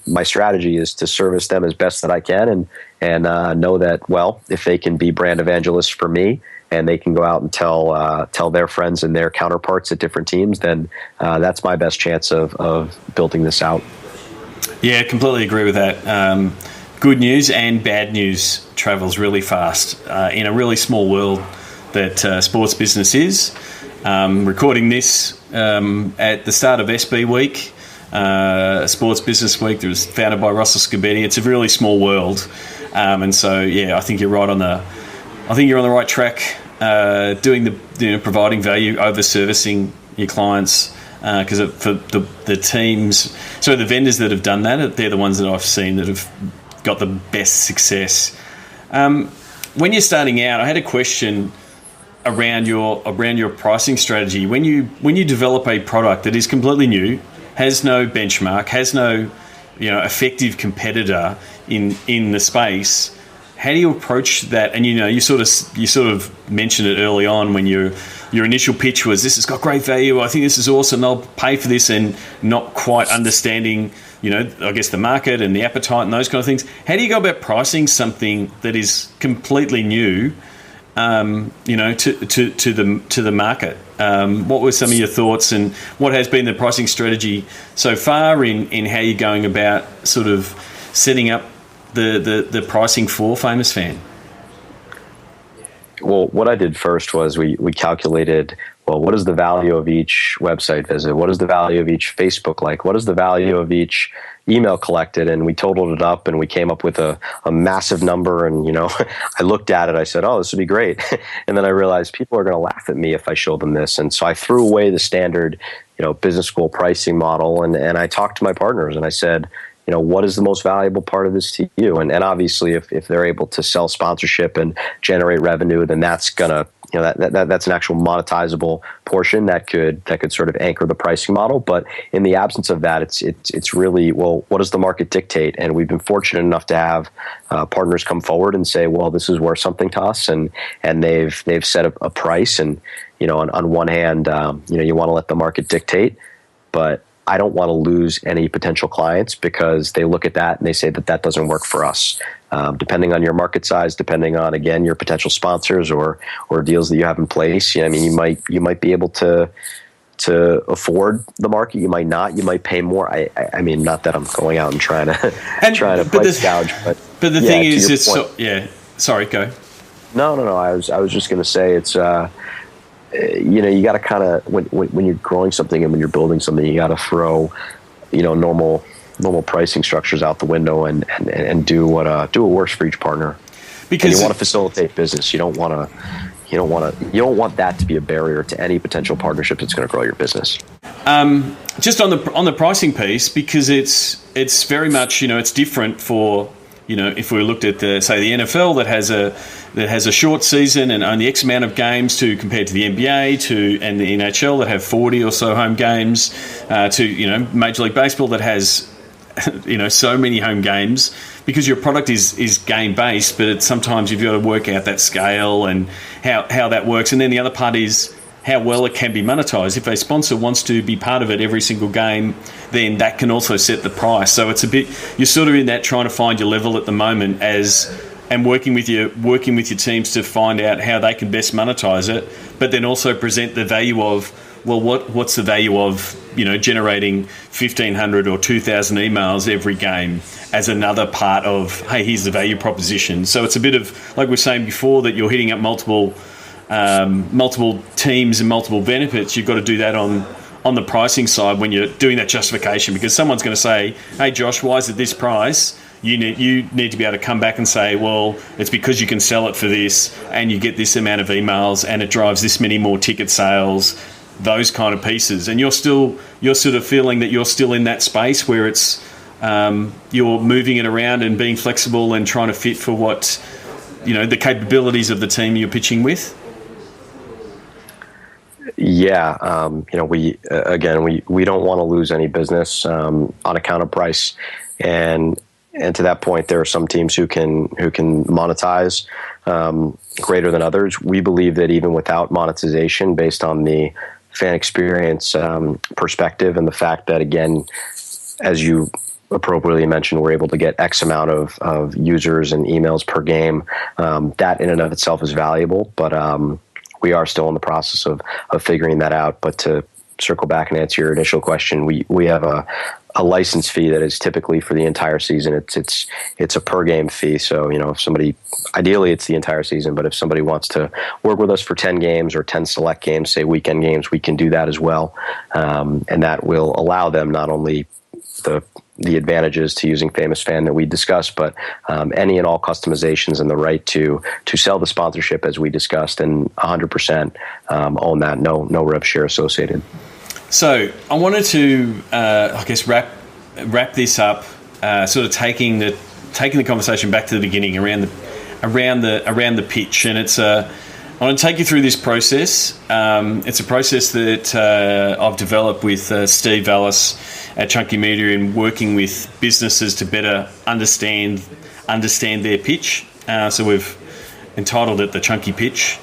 my strategy is to service them as best that I can, and know that if they can be brand evangelists for me, and they can go out and tell their friends and their counterparts at different teams, then that's my best chance of building this out. Yeah, I completely agree with that. Good news and bad news travels really fast in a really small world that sports business is. Recording this at the start of SB Week, Sports Business Week, that was founded by Russell Scabetti. It's a really small world, and so I think you're right on the right track, providing value over servicing your clients. Because for the teams, so the vendors that have done that, they're the ones that I've seen that have got the best success. When you're starting out, I had a question around your pricing strategy. When you develop a product that is completely new, has no benchmark, has no effective competitor in the space, how do you approach that? And you sort of mentioned it early on when your initial pitch was, this has got great value, I think this is awesome, I'll pay for this, and not quite understanding I guess the market and the appetite and those kind of things. How do you go about pricing something that is completely new to the market? What were some of your thoughts, and what has been the pricing strategy so far in how you're going about sort of setting up the pricing for FamousFan? Well, what I did first was we calculated, what is the value of each website visit? What is the value of each Facebook like? What is the value of each email collected? And we totaled it up, and we came up with a massive number. And, I looked at it, I said, this would be great. And then I realized people are going to laugh at me if I show them this. And so I threw away the standard, business school pricing model. And I talked to my partners and I said, what is the most valuable part of this to you? And obviously, if they're able to sell sponsorship and generate revenue, then that's gonna, that's an actual monetizable portion that could sort of anchor the pricing model. But in the absence of that, it's really, what does the market dictate? And we've been fortunate enough to have partners come forward and say, this is worth something to us, and they've set a price. And on one hand, you want to let the market dictate, but I don't want to lose any potential clients because they look at that and they say that doesn't work for us. Depending on your market size, depending on, again, your potential sponsors or deals that you have in place, you might be able to afford the market. You might not. You might pay more. I mean, not that I'm going out and trying to price gouge, but the thing is, Sorry, go. No. I was just going to say it's you got to kind of when you're growing something and when you're building something, you got to throw normal pricing structures out the window and do what works for each partner. Because and you want to facilitate business. You don't want that to be a barrier to any potential partnership that's going to grow your business. Just on the pricing piece, because it's very much it's different for if we looked at the NFL that has a short season and only X amount of games compared to the NBA and the NHL that have 40 or so home games to Major League Baseball that has so many home games, because your product is game based, but sometimes you've got to work out that scale and how that works. And then the other part is how well it can be monetized. If a sponsor wants to be part of it every single game, then that can also set the price. So it's you're sort of in that trying to find your level at the moment and working with your teams to find out how they can best monetize it, but then also present the value of, well, what's the value of generating 1,500 or 2,000 emails every game as another part of, hey, here's the value proposition. So it's a bit of, like we were saying before, that you're hitting up multiple teams and multiple benefits. You've got to do that on the pricing side when you're doing that justification, because someone's going to say, hey, Josh, why is it this price? You need to be able to come back and say, well, it's because you can sell it for this and you get this amount of emails and it drives this many more ticket sales, those kind of pieces. And you're sort of feeling that you're still in that space where it's you're moving it around and being flexible and trying to fit for what the capabilities of the team you're pitching with. Yeah, we don't want to lose any business on account of price, and to that point, there are some teams who can monetize greater than others. We believe that even without monetization, based on the fan experience perspective and the fact that, again, as you appropriately mentioned, we're able to get X amount of users and emails per game, that in and of itself is valuable, but we are still in the process of figuring that out. But to circle back and answer your initial question, we have a license fee that is typically for the entire season. It's a per game fee. So, if somebody, ideally it's the entire season, but if somebody wants to work with us for 10 games or 10 select games, say weekend games, we can do that as well. And that will allow them not only the advantages to using FamousFan that we discussed, but any and all customizations and the right to sell the sponsorship as we discussed, and 100% own that, no rev share associated. So I wanted to, wrap this up, sort of taking the conversation back to the beginning around the pitch, and I want to take you through this process. It's a process that I've developed with Steve Vallis at Chunky Media in working with businesses to better understand their pitch. So we've entitled it the Chunky Pitch.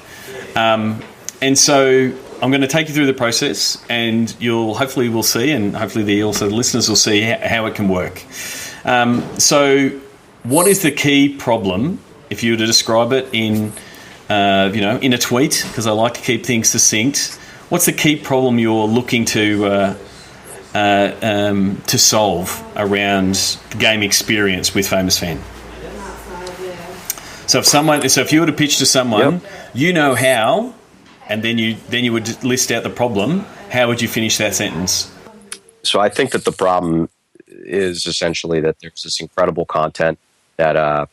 And so I'm going to take you through the process, and hopefully we'll see, and hopefully the listeners will see how it can work. So what is the key problem, if you were to describe it in a tweet, because I like to keep things succinct? What's the key problem you're looking to solve around the game experience with FamousFan? So if you were to pitch to someone, yep, how, and then you would list out the problem, how would you finish that sentence? So I think that the problem is essentially that there's this incredible content that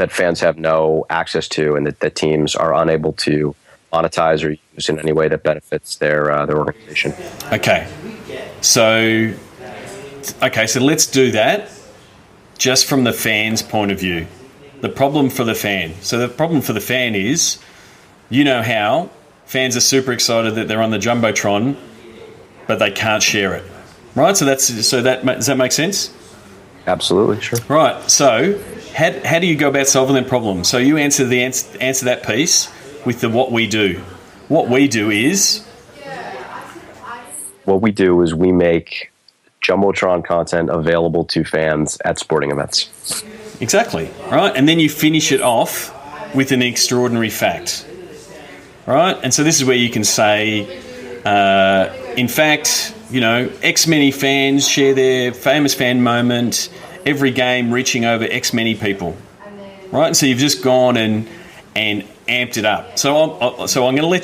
fans have no access to, and that teams are unable to monetize or use in any way that benefits their organization. Okay, so let's do that just from the fan's point of view. The problem for the fan. So the problem for the fan is, how fans are super excited that they're on the Jumbotron, but they can't share it, right? Does that make sense? Absolutely, sure. Right. So how do you go about solving that problem? So you answer that piece with the what we do. What we do is we make Jumbotron content available to fans at sporting events. Exactly. Right. And then you finish it off with an extraordinary fact. Right. And so this is where you can say, in fact, X many fans share their FamousFan moment, every game reaching over X many people. right? And so you've just gone and amped it up. So I'm going to let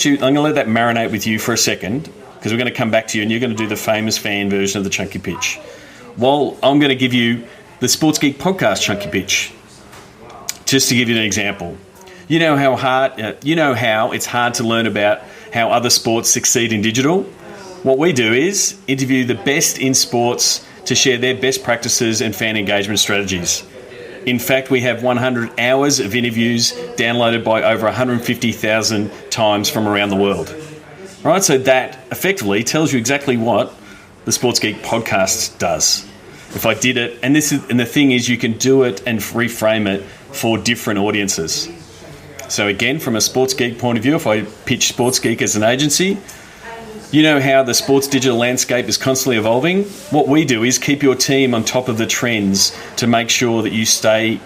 that marinate with you for a second, because we're going to come back to you and you're going to do the FamousFan version of the chunky pitch. Well, I'm going to give you the Sports Geek podcast chunky pitch, just to give you an example. You know how it's hard to learn about how other sports succeed in digital. What we do is interview the best in sports to share their best practices and fan engagement strategies. In fact, we have 100 hours of interviews downloaded by over 150,000 times from around the world. Right, so that effectively tells you exactly what the Sports Geek podcast does. If I did it, and the thing is, you can do it and reframe it for different audiences. So again, from a Sports Geek point of view, if I pitch Sports Geek as an agency, you know how the sports digital landscape is constantly evolving. What we do is keep your team on top of the trends to make sure that you stay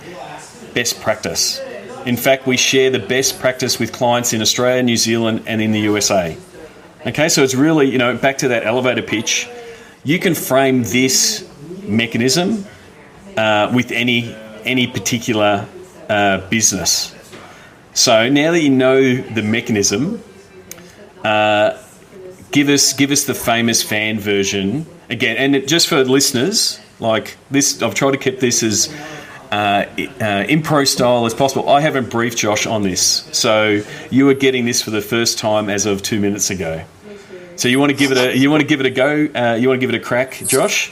best practice. In fact, we share the best practice with clients in Australia, New Zealand, and in the USA. Okay, so it's really, back to that elevator pitch. You can frame this mechanism with any particular business. So now that you know the mechanism, give us the FamousFan version again. And just for listeners, like this, I've tried to keep this as impro style as possible. I haven't briefed Josh on this, so you are getting this for the first time as of 2 minutes ago. So you want to give it a go? You want to give it a crack, Josh?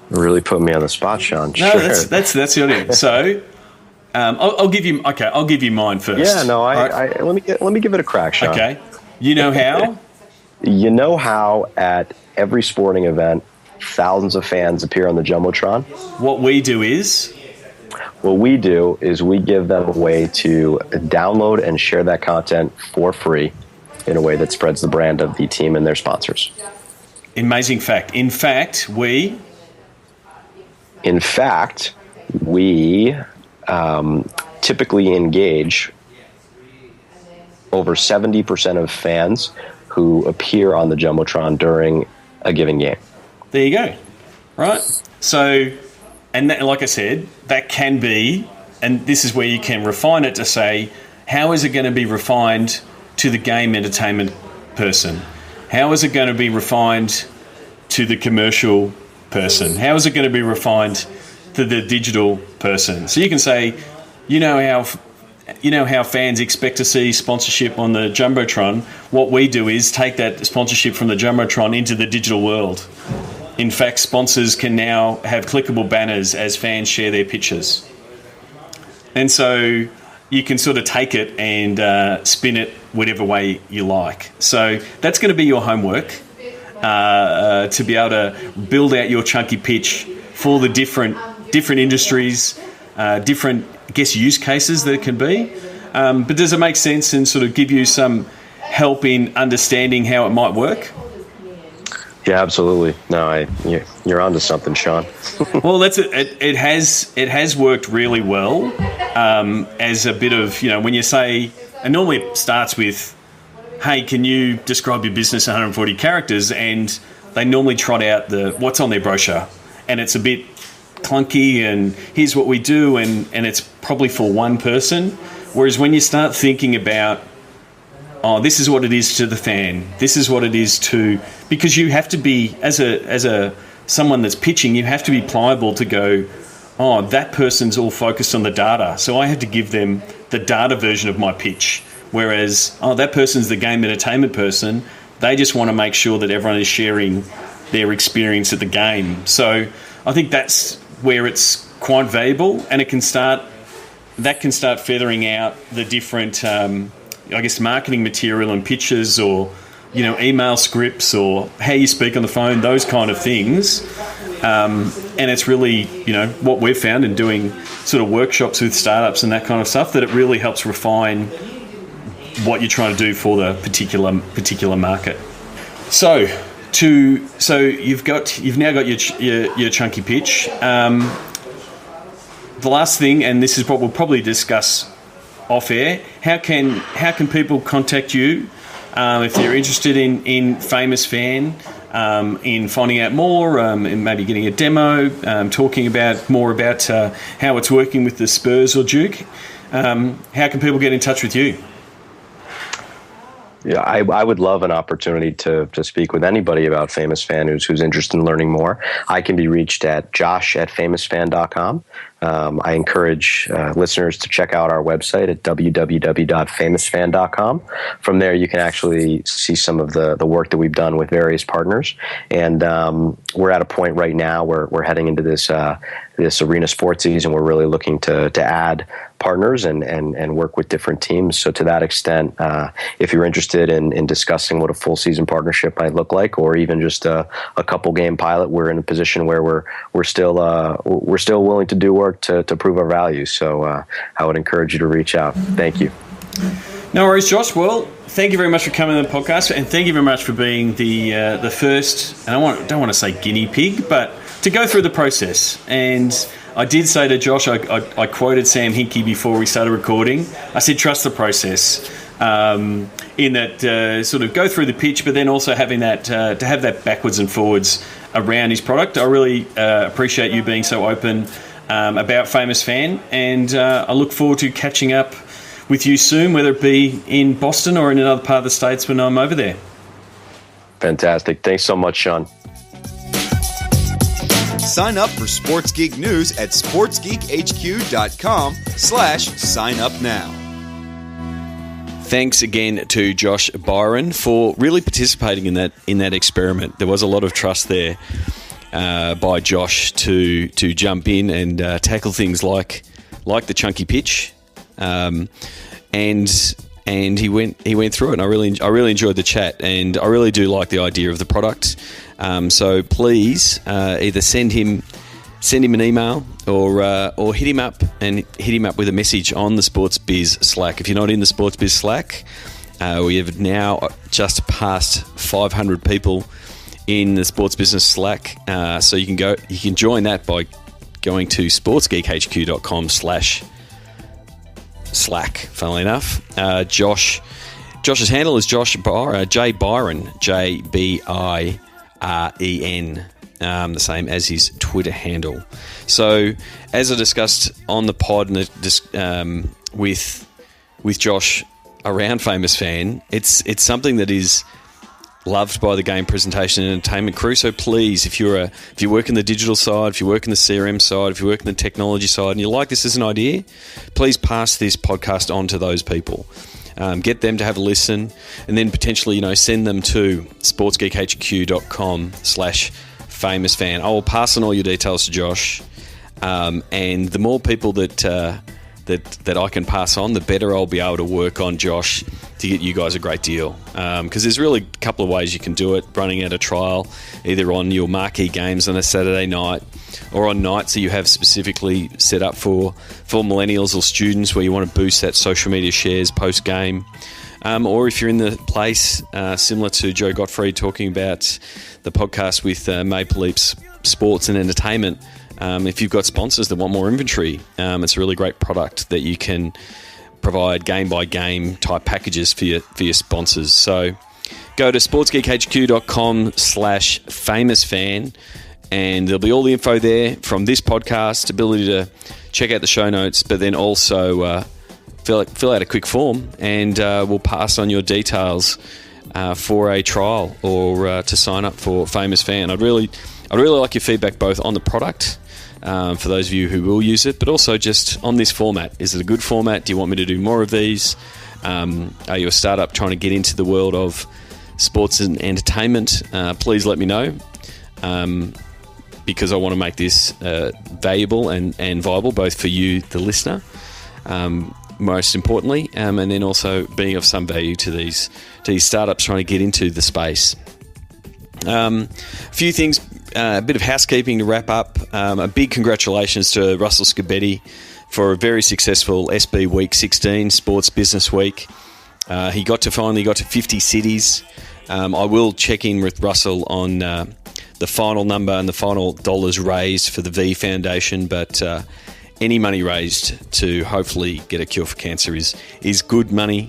Really put me on the spot, Sean. No, sure. that's the idea. So I'll give you mine first. Yeah, no, right? let me give it a crack, Sean. Okay. You know how? You know how at every sporting event, thousands of fans appear on the Jumbotron? What we do is we give them a way to download and share that content for free in a way that spreads the brand of the team and their sponsors. Amazing fact. In fact, we typically engage over 70% of fans who appear on the Jumbotron during a given game. There you go. Right? So, and that, like I said, that can be, and this is where you can refine it to say, how is it going to be refined to the game entertainment person? How is it going to be refined to the commercial person? How is it going to be refined to the digital person? So you can say, you know how fans expect to see sponsorship on the Jumbotron. What we do is take that sponsorship from the Jumbotron into the digital world. In fact, sponsors can now have clickable banners as fans share their pictures. And so you can sort of take it and spin it whatever way you like. So that's going to be your homework to be able to build out your chunky pitch for the different industries, different, I guess, use cases that it can be. But does it make sense and sort of give you some help in understanding how it might work? Yeah, absolutely. No, you're onto something, Sean. Well, that's it. It has worked really well as a bit of, when you say, and normally it starts with, hey, can you describe your business in 140 characters? And they normally trot out what's on their brochure, and it's a bit clunky, and here's what we do, and it's probably for one person. Whereas when you start thinking about, this is what it is to the fan, this is what it is to, because you have to be, as a someone that's pitching, you have to be pliable to go, that person's all focused on the data, so I have to give them the data version of my pitch. Whereas, that person's the game entertainment person, they just want to make sure that everyone is sharing their experience at the game. So I think that's where it's quite valuable, and it can start feathering out the different, marketing material and pitches, or, email scripts, or how you speak on the phone, those kind of things. And it's really, what we've found in doing sort of workshops with startups and that kind of stuff, that it really helps refine what you're trying to do for the particular market. So you've now got your chunky pitch. The last thing, and this is what we'll probably discuss off air, how can people contact you if they're interested in FamousFan, in finding out more, in maybe getting a demo, talking about more about how it's working with the Spurs or Duke? how can people get in touch with you? Yeah, I would love an opportunity to speak with anybody about FamousFan who's interested in learning more. I can be reached at josh@famousfan.com. I encourage listeners to check out our website at www.famousfan.com. From there, you can actually see some of the work that we've done with various partners. And we're at a point right now where we're heading into this arena sports season. We're really looking to add partners and work with different teams. So to that extent, if you're interested in discussing what a full season partnership might look like, or even just a couple game pilot, we're in a position where we're still willing to do work to prove our value. So I would encourage you to reach out. Thank you. No worries, Josh. Well, thank you very much for coming on the podcast, and thank you very much for being the first, and I don't want to say guinea pig, but to go through the process. And I did say to Josh, I quoted Sam Hinkie before we started recording. I said, trust the process, in that sort of go through the pitch, but then also having that to have that backwards and forwards around his product. I really appreciate you being so open about FamousFan, and I look forward to catching up with you soon, whether it be in Boston or in another part of the States when I'm over there. Fantastic. Thanks so much, Sean. Sign up for Sports Geek News at sportsgeekhq.com/sign up now. Thanks again to Josh Biren for really participating in that experiment. There was a lot of trust there by Josh to jump in and tackle things like the chunky pitch, and he went through it. And I really enjoyed the chat, and I really do like the idea of the product. So please either send him an email or hit him up with a message on the Sports Biz Slack. If you're not in the Sports Biz Slack, we have now just passed 500 people in the Sports Business Slack. So you can join that by going to sportsgeekhq.com/Slack. Funnily enough, Josh's handle is Josh Biren, J Biren, JBIREN. The same as his Twitter handle. So, as I discussed on the pod with Josh around FamousFan, it's something that is loved by the game presentation and entertainment crew. So please, if you work in the digital side, if you work in the CRM side, if you work in the technology side, and you like this as an idea, please pass this podcast on to those people. Get them to have a listen, and then potentially, send them to sportsgeekhq.com/FamousFan. I will pass on all your details to Josh, and the more people that I can pass on, the better I'll be able to work on Josh to get you guys a great deal. Because there's really a couple of ways you can do it: running out a trial, either on your marquee games on a Saturday night, or on nights that you have specifically set up for millennials or students, where you want to boost that social media shares post game. Or if you're in the place similar to Joe Gottfried talking about the podcast with Maple Leafs Sports and Entertainment, if you've got sponsors that want more inventory, it's a really great product that you can provide game-by-game type packages for your sponsors. So go to sportsgeekhq.com/FamousFan, and there'll be all the info there from this podcast, ability to check out the show notes, but then also fill out a quick form, and we'll pass on your details for a trial or to sign up for FamousFan. I'd really like your feedback both on the product, for those of you who will use it, but also just on this format. Is it a good format? Do you want me to do more of these? Are you a startup trying to get into the world of sports and entertainment? Please let me know, because I want to make this valuable and viable, both for you, the listener, most importantly, and then also being of some value to these startups trying to get into the space. A few things, a bit of housekeeping to wrap up. A big congratulations to Russell Scabetti for a very successful SB Week 16, Sports Business Week. He finally got to 50 cities. I will check in with Russell on the final number and the final dollars raised for the V Foundation, but any money raised to hopefully get a cure for cancer is good money.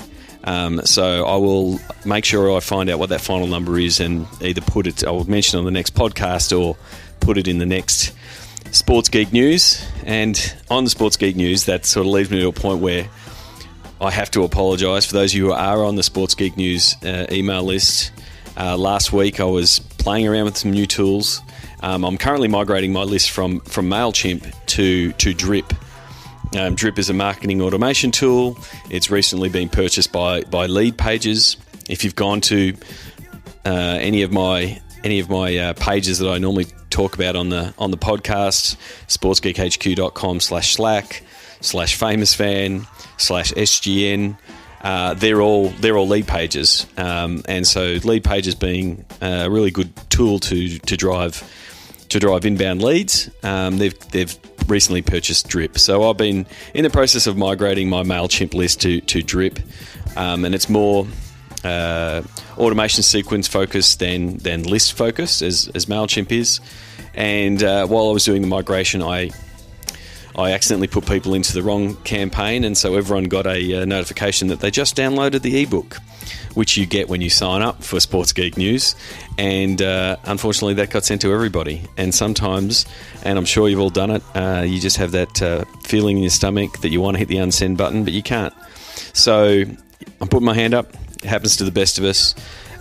So I will make sure I find out what that final number is, and either I will mention it on the next podcast or put it in the next Sports Geek News. And on the Sports Geek News, that sort of leads me to a point where I have to apologise for those of you who are on the Sports Geek News email list. Last week I was playing around with some new tools. I'm currently migrating my list from MailChimp to Drip. Drip is a marketing automation tool. It's recently been purchased by Lead Pages. If you've gone to any of my pages that I normally talk about on the podcast, sportsgeekhq.com/slack/FamousFan/SGN, they're all Lead Pages, and so Lead Pages being a really good tool to drive inbound leads. They've recently purchased Drip, so I've been in the process of migrating my MailChimp list to Drip, and it's more automation sequence focused than list focused as MailChimp is. And while I was doing the migration, I accidentally put people into the wrong campaign, and so everyone got a notification that they just downloaded the ebook, which you get when you sign up for Sports Geek News. And unfortunately, that got sent to everybody. And sometimes, and I'm sure you've all done it, you just have that feeling in your stomach that you want to hit the unsend button, but you can't. So I'm putting my hand up. It happens to the best of us.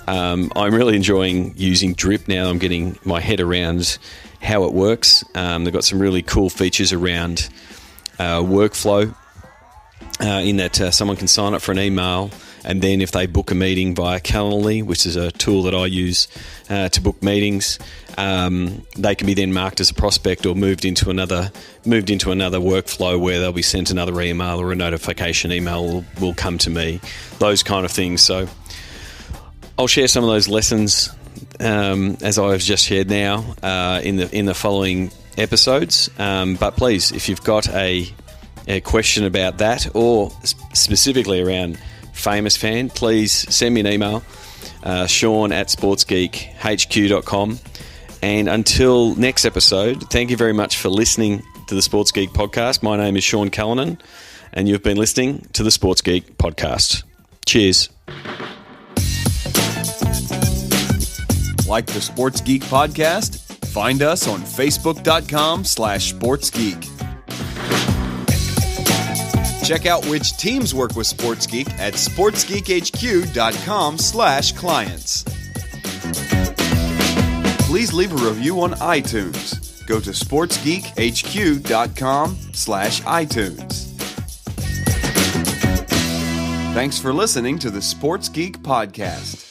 I'm really enjoying using Drip now. I'm getting my head around how it works. They've got some really cool features around workflow, in that someone can sign up for an email, and then if they book a meeting via Calendly, which is a tool that I use to book meetings, they can be then marked as a prospect or moved into another workflow where they'll be sent another email, or a notification email will come to me, those kind of things. So I'll share some of those lessons as I've just shared now in the following episodes. But please, if you've got a question about that, or specifically around FamousFan, please send me an email, Sean@sportsgeekhq.com. And until next episode, thank you very much for listening to the Sports Geek Podcast. My name is Sean Callanan, and you've been listening to the Sports Geek Podcast. Cheers. Like the Sports Geek Podcast? Find us on Facebook.com/SportsGeek. Check out which teams work with Sports Geek at SportsGeekHQ.com/clients. Please leave a review on iTunes. Go to SportsGeekHQ.com/iTunes. Thanks for listening to the Sports Geek Podcast.